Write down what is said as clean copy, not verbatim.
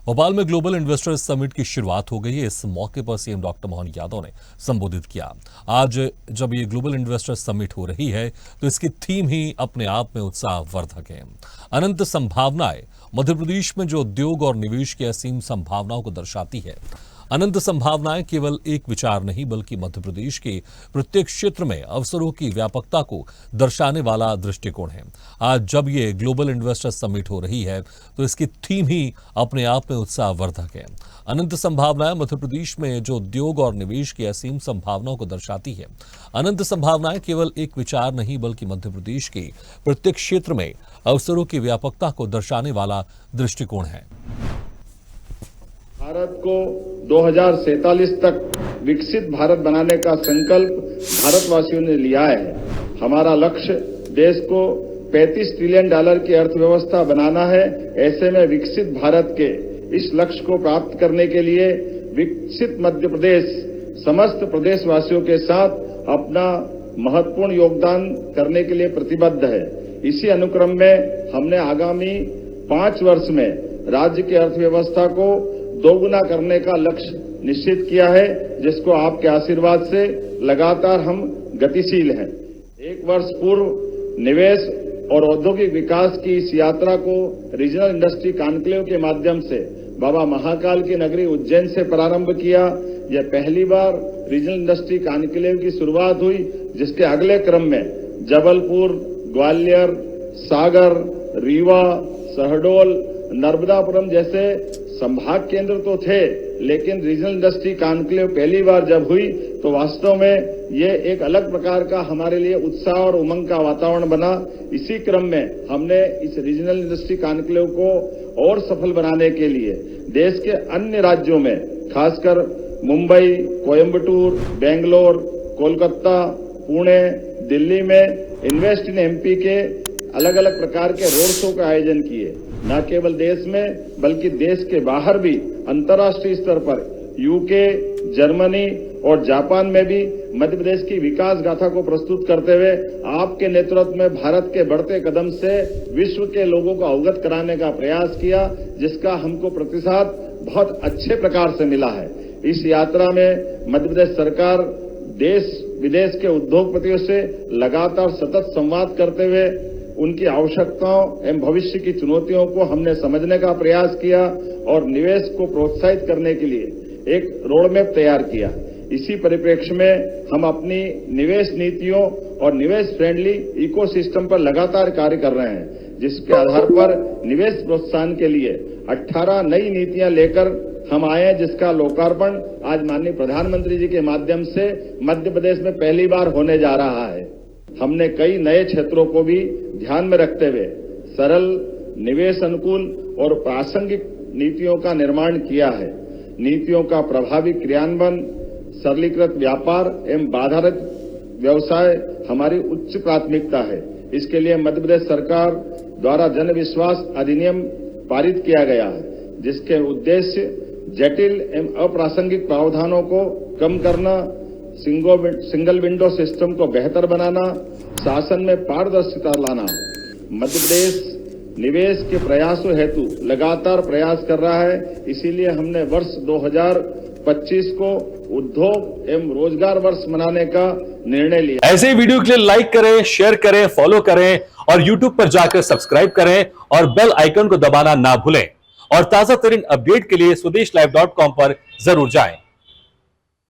भोपाल में global investors summit की शुरुआत हो गई है। इस मौके पर सीएम डॉक्टर मोहन यादव ने संबोधित किया। आज जब ये ग्लोबल इन्वेस्टर्स समिट हो रही है तो इसकी थीम ही अपने आप में उत्साहवर्धक है। अनंत संभावनाएं मध्य प्रदेश में जो उद्योग और निवेश की असीम संभावनाओं को दर्शाती है। अनंत संभावनाएं केवल एक विचार नहीं बल्कि मध्य प्रदेश के प्रत्येक क्षेत्र में अवसरों की व्यापकता को दर्शाने वाला दृष्टिकोण है। आज जब ये ग्लोबल इन्वेस्टर्स समिट हो रही है तो इसकी थीम ही अपने आप में उत्साहवर्धक है। अनंत संभावनाएं मध्य प्रदेश में जो उद्योग और निवेश की असीम संभावनाओं को दर्शाती है। अनंत संभावनाएं केवल एक विचार नहीं बल्कि मध्य प्रदेश के प्रत्येक क्षेत्र में अवसरों की व्यापकता को दर्शाने वाला दृष्टिकोण है। भारत को 2047 तक विकसित भारत बनाने का संकल्प भारतवासियों ने लिया है। हमारा लक्ष्य देश को $35 ट्रिलियन की अर्थव्यवस्था बनाना है। ऐसे में विकसित भारत के इस लक्ष्य को प्राप्त करने के लिए विकसित मध्य प्रदेश समस्त प्रदेशवासियों के साथ अपना महत्वपूर्ण योगदान करने के लिए प्रतिबद्ध है। इसी अनुक्रम में हमने आगामी 5 वर्ष में राज्य की अर्थव्यवस्था को दोगुना करने का लक्ष्य निश्चित किया है, जिसको आपके आशीर्वाद से लगातार हम गतिशील हैं। 1 वर्ष पूर्व निवेश और औद्योगिक विकास की इस यात्रा को रीजनल इंडस्ट्री कॉन्क्लेव के माध्यम से बाबा महाकाल की नगरी उज्जैन से प्रारंभ किया। यह पहली बार रीजनल इंडस्ट्री कॉन्क्लेव की शुरुआत हुई, जिसके अगले क्रम में जबलपुर, ग्वालियर, सागर, रीवा, शहडोल, नर्मदापुरम जैसे संभाग केंद्र तो थे, लेकिन रीजनल इंडस्ट्री कॉन्क्लेव पहली बार जब हुई तो वास्तव में ये एक अलग प्रकार का हमारे लिए उत्साह और उमंग का वातावरण बना। इसी क्रम में हमने इस रीजनल इंडस्ट्री कॉन्क्लेव को और सफल बनाने के लिए देश के अन्य राज्यों में, खासकर मुंबई, कोयम्बटूर, बेंगलोर, कोलकाता, पुणे, दिल्ली में इन्वेस्ट इन एमपी के अलग अलग प्रकार के रोड शो का आयोजन किए। न केवल देश में बल्कि देश के बाहर भी अंतर्राष्ट्रीय स्तर पर यूके, जर्मनी और जापान में भी मध्य प्रदेश की विकास गाथा को प्रस्तुत करते हुए आपके नेतृत्व में भारत के बढ़ते कदम से विश्व के लोगों को अवगत कराने का प्रयास किया, जिसका हमको प्रतिसाद बहुत अच्छे प्रकार से मिला है। इस यात्रा में मध्य प्रदेश सरकार देश विदेश के उद्योगपतियों से लगातार सतत संवाद करते हुए उनकी आवश्यकताओं एवं भविष्य की चुनौतियों को हमने समझने का प्रयास किया और निवेश को प्रोत्साहित करने के लिए एक रोडमैप तैयार किया। इसी परिप्रेक्ष्य में हम अपनी निवेश नीतियों और निवेश फ्रेंडली इकोसिस्टम पर लगातार कार्य कर रहे हैं, जिसके आधार पर निवेश प्रोत्साहन के लिए 18 नई नीतियां लेकर हम आए हैं, जिसका लोकार्पण आज माननीय प्रधानमंत्री जी के माध्यम से मध्य प्रदेश में पहली बार होने जा रहा है। हमने कई नए क्षेत्रों को भी ध्यान में रखते हुए सरल, निवेश अनुकूल और प्रासंगिक नीतियों का निर्माण किया है। नीतियों का प्रभावी क्रियान्वयन, सरलीकृत व्यापार एवं बाधारहित व्यवसाय हमारी उच्च प्राथमिकता है। इसके लिए मध्य प्रदेश सरकार द्वारा जन विश्वास अधिनियम पारित किया गया है, जिसके उद्देश्य जटिल एवं अप्रासंगिक प्रावधानों को कम करना, सिंगल विंडो सिस्टम को बेहतर बनाना, शासन में पारदर्शिता लाना। मध्य प्रदेश निवेश के प्रयासों हेतु लगातार प्रयास कर रहा है। इसीलिए हमने वर्ष 2025 को उद्योग एवं रोजगार वर्ष मनाने का निर्णय लिया। ऐसे ही वीडियो के लिए लाइक करें, शेयर करें, फॉलो करें और यूट्यूब पर जाकर सब्सक्राइब करें और बेल आइकन को दबाना ना भूलें। और ताजा तरीन अपडेट के लिए स्वदेशलाइव.com पर जरूर जाएं।